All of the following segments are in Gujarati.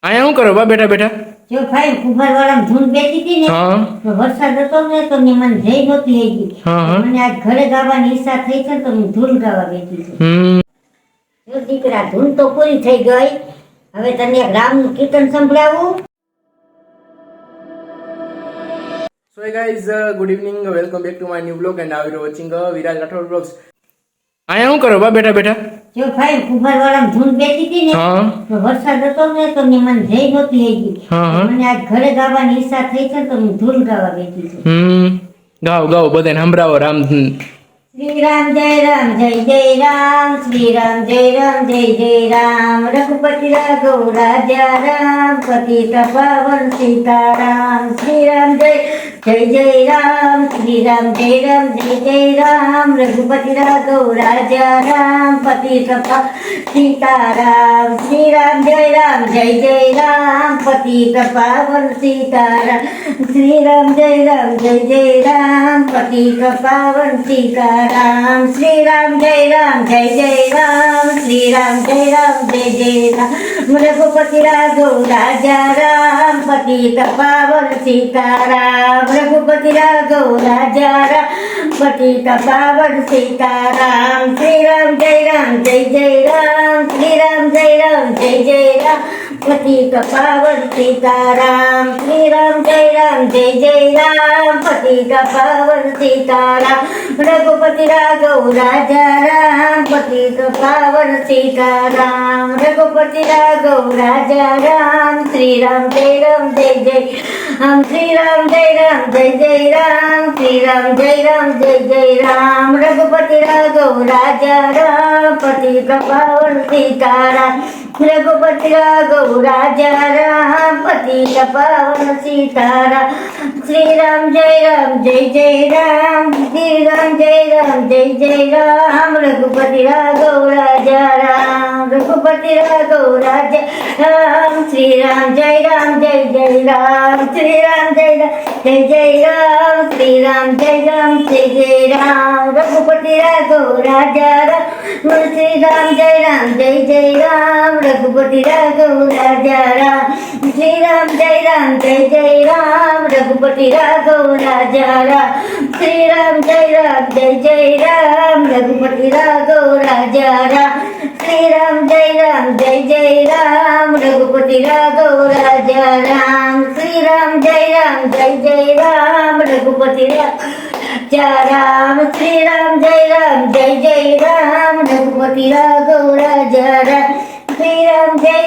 અહીંયા શું કરો બા બેઠા બેઠા? જો ભાઈ કુંભારવાળામાં ધૂન બેઠી હતી ને હા તો વરસાદ હતો ને તો મેં મને જઈ નહોતી આવી હા. મને આજ ઘરે ગાવાની ઈચ્છા થઈ છે ને તો હું ધૂન ગાવા બેઠી છું. જો દીકરા ધૂન તો પૂરી થઈ ગઈ, હવે તને એક રામનું કીર્તન સંભળાવું. So hey guys, good evening. Welcome back to my new vlog and now you're watching Viraj Rathod vlogs. અહીંયા શું કરો બા બેઠા બેઠા? જો ભાઈ કુંભારવાળામાં ધૂન બેઠી હતી ને હા તો વરસાદ હતો ને તો મેં મને જઈ નહોતી હા. આવી મને આજ ઘરે ગાવાની ઈચ્છા થઈ છે ને તો હું ધૂન ગાવા બેઠી છું. ગાઓ ગાઓ બધાને સંભળાવો રામ. શ્રી રામ જય રામ જય જય રામ, શ્રી રામ જય રામ જય જય રામ, રઘુપતિ રાઘવ રાજા રામ, પતિત પાવન સીતારામ. શ્રી રામ જય જય રામ, શ્રી રામ જય રામ જય જય રામ, રઘુપતિ રાઘવ રાજા રામ, પતિત પાવન સીતારામ. શ્રી રામ જય રામ પતિત પાવન સીતારામ, શ્રી રામ જય રામ પતિત પાવન સીતારામ. શ્રી રામ જય રામ શ્રી રામ જય રામ જય જય રામ, રઘુપતિ રાઘવ રાજા રામ, પતિત પાવન સીતારામ, રઘુપતિ રાઘવ રાજા રામ, પતિત પાવન સીતારામ. શ્રી રામ જય રામ શ્રી રામ જય રામ જય જય રામ, પતિત પાવન સીતારામ. શ્રી રામ જય રામ પતિત પાવન સીતારામ, રઘુપતિ રાઘવ રાજા રામ, પતિત પાવન સીતારામ, રઘુપતિ રાઘવ રાજા રામ. શ્રી રામ જય રામ જય જય રામ, શ્રી રામ જય રામ જય જય રામ, શ્રી રામ જય રામ જય જય રામ, રઘુપતિ રાઘવ રાજા રામ, પતિત પાવન સીતારામ, રઘુપતિ રાઘવ રાજા રામ, પતિત પાવન સીતારામ. શ્રી રામ જય જય રામ, શ્રી રામ જય જય રામ, રઘુપતિ રાઘવ રાજા રામ, રઘુપતિ રાઘવ રાજા રામ. શ્રી રામ જય રામ જય રામ, શ્રી રામ જય જય રામ, શ્રી રામ જય જય રામ, રઘુપતિ રાઘવ રાજા રામ, શ્રી રામ જય જય રામ, રઘુપતિ રાઘવ રાજા રામ, શ્રી રામ જય જય રામ, રઘુપતિ રાઘવ રાજા રામ, શ્રી રામ જય જય રામ, રઘુપતિ રાઘવ રાજા રામ, શ્રી રામ જય રામ, રઘુપતિ રાઘવ રાજા રામ, શ્રી રામ જય જય રામ, રઘુપતિ રાજા રામ, શ્રી રામ જય જય રામ, રઘુપતિ રાઘવ રાજા રામ, શ્રી રામ જય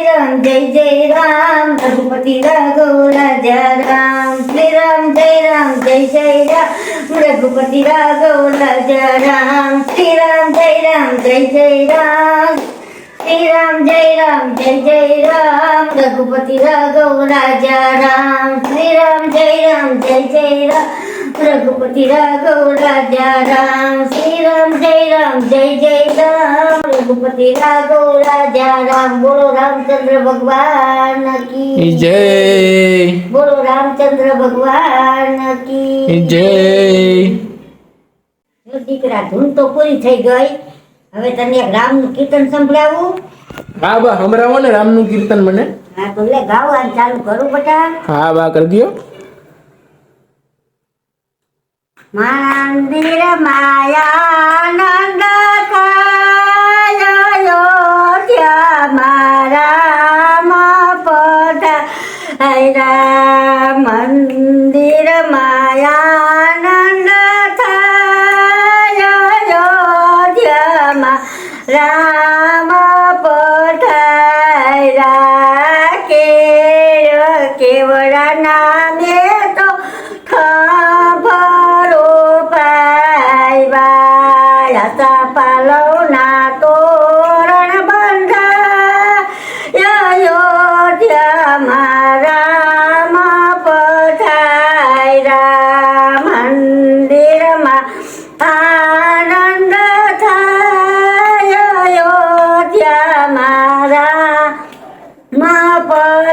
જય રામ, રઘુપતિ રાઘવ રાજા રામ, શ્રી રામ જય જય રામ, રઘુપતિ રાઘવ રાજા રામ, શ્રી રામ જય જય રામ, શ્રી રામ જય જય રામ, રઘુપતિ રાઘવ રાજા રામ, શ્રી રામ જય જય રામ, રઘુપતિ રાઘવ રાજા રામ, શ્રી રામ જય જય રામ, રઘુપતિ રાઘવ રાજા રામ. બોલો રામચંદ્ર ભગવાન કી જય, બોલો રામચંદ્ર ભગવાન કી જય. જો દીકરા ધૂન તો પૂરી થઈ ગઈ, હવે તને એક રામનું કીર્તન સંભળાવું. હા બા સંભળાવો ને રામનું કીર્તન મને. હા તો લે ગાવાનું ચાલુ કરું બેટા. હા બા કરી દો. મંદિર માયાનંદ થાય અયોધ્યામાં રામ પધાર્યા, મંદિર માયાનંદ થાય અયોધ્યામાં રામ પધાર્યા, કેવડા નામે તો ખબરો પાયવા, પાલવના તોરણ બંધાય અયોધ્યામાં રામ પધાર્યા, મંદિરમાં આનંદ થાય અયોધ્યામાં રામ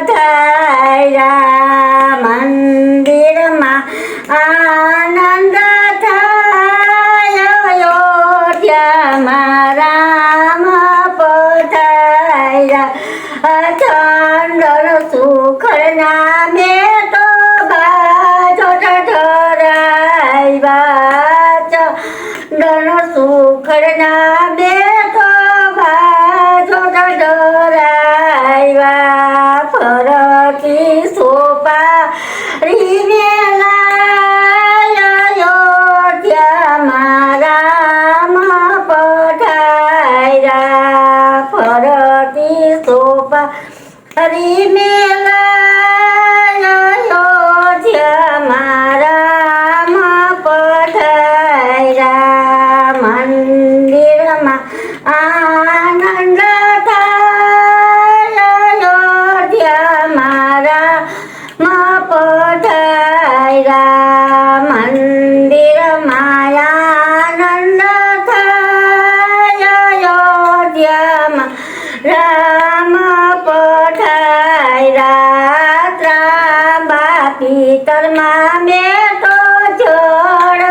પધાર્યા, મંદિરમાં આનંદ થાય અયોધ્યામાં રામ પધાર્યા, ચંદન ફરતી સોપારી મેલાય અયોધ્યામાં રામ પધાર્યા ફરતી સોપારી મેલાય અયોધ્યામાં રામ પધાર્યા મંદિરમાં આનંદ થાય અયોધ્યામાં રામ પધાર્યા મંદિરમાં આનંદ થાય અયોધ્યામાં રામ પધાર્યા ત્રાંબા પિતરમાં બેઠો જળ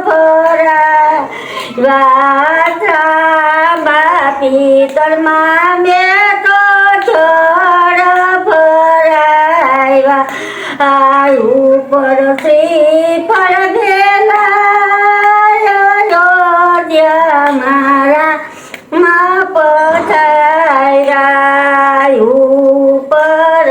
ભરાય ત્રાંબા પિતરમાં બેઠો જળ ભરાય ઉપર શ્રીફળ ભેલાય અયોધ્યામાં રામ પધાર્યા ઉપર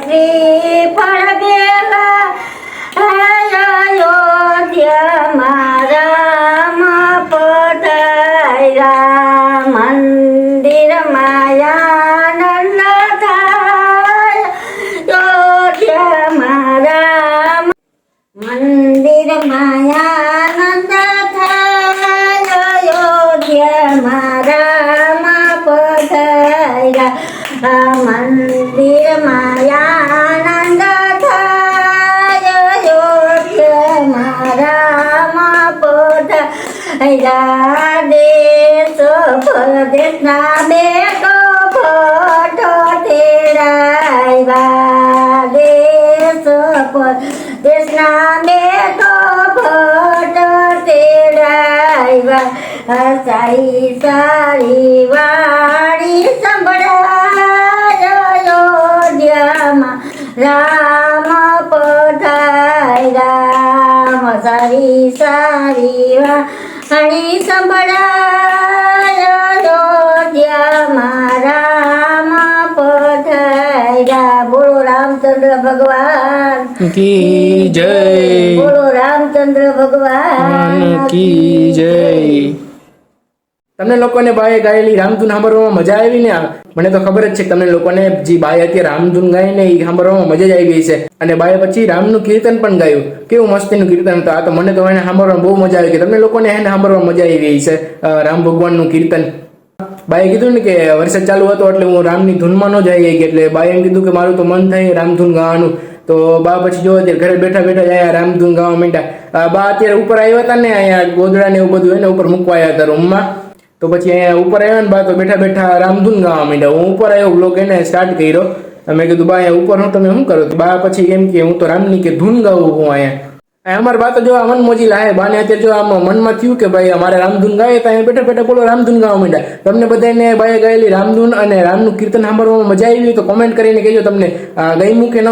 શ્રીફળ ભેલાય અયોધ્યામાં રામ પધાર્યા મંદિરમાં આનંદ થાય અયોધ્યામાં રામ મંદિરમાં આનંદ થાય અયોધ્યામાં રામ પધાર્યા મંદિરમાં આનંદ થાય અયોધ્યામાં રામ પધાર્યા દેશ પરદેશના બેટો ભટ્ટો તેડાવ્યા દેશ પરદેશના બેટો ભટ્ટો તેડાવ્યા સારી સારી વાણી સંભળાય અયોધ્યામાં રામ પધાર્યા સારી સારી વાણી સંભળાય અયોધ્યામાં રામ પધાર્યા બોલો રામચંદ્ર ભગવાન કી જય બોલો રામચંદ્ર ભગવાન કી જય તમને લોકોને બાએ ગાયેલી રામધૂન સાંભળવામાં મજા આવી ને મને તો ખબર જ છે કે તમને લોકોને જે બાએ અત્યારે રામધૂન ગાય ને એ સાંભળવામાં મજા જ આવી ગઈ છે અને બાએ પછી રામનું કીર્તન પણ ગાયું કેવું મસ્તીનું કીર્તન હતું આ તો મને તો એને સાંભળવામાં બહુ મજા આવી ગઈ તમને લોકોને એને સાંભળવામાં મજા આવી ગઈ છે રામ ભગવાનનું કીર્તન બાએ કીધું ને કે વરસાદ ચાલુ હતો એટલે હું રામની ધૂનમાં ન જઈ ગઈ એટલે બાએ એમ કીધું કે મારું તો મન થાય રામધૂન ગાવાનું તો બા પછી જો અત્યારે ઘરે બેઠા બેઠા અહીંયા રામધૂન ગાવા માંડ્યા બા અત્યારે ઉપર આવ્યા હતા ને અહીંયા ગોદડા ને એવું બધું એને ઉપર મૂકવા આવ્યા હતા રૂમમાં તો પછી અહીંયા ઉપર આવ્યા ને બા તો બેઠા બેઠા રામધૂન ગાવા માંડ્યા હું ઉપર આવ્યો બ્લોગ એને સ્ટાર્ટ કર્યો મેં કીધું બા અહીંયા ઉપર હું તમે શું કરો બા પછી એમ કે હું તો રામની કે ધૂન ગાવું હું અહીંયા અમારી બા તો જો મન મોજી લાહે બાને અત્યારે જો આમ મનમાં થયું કે ભાઈ અમારે રામધૂન ગાય તો અહીંયા બેઠા બેઠા બોલો રામધૂન ગાવા માંડ્યા તમને બધાને બાએ ગાયેલી રામધૂન અને રામનું કીર્તન સાંભળવામાં મજા આવી હોય તો કોમેન્ટ કરીને કહેજો તમને ગમ્યું કે ન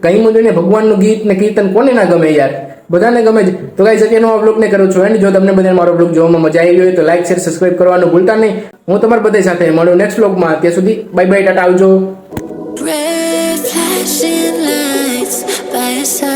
ગમ્યું જોઈને ભગવાનનું ગીત ને કીર્તન કોને ના ગમે યાર બધાને ગમે જ તો ગાઈસ અત્યારનો આ બ્લોગને કરું છું અને જો તમને બધાને મારો બ્લોગ જોવામાં મજા આવી હોય તો લાઈક શેર સબસ્ક્રાઇબ કરવાનું ભૂલતા નહીં હું તમારા બધા સાથે મળું નેક્સ્ટ બ્લોગમાં ત્યાં સુધી બાય બાય ટાટા આવજો. Red flashing lights by your side.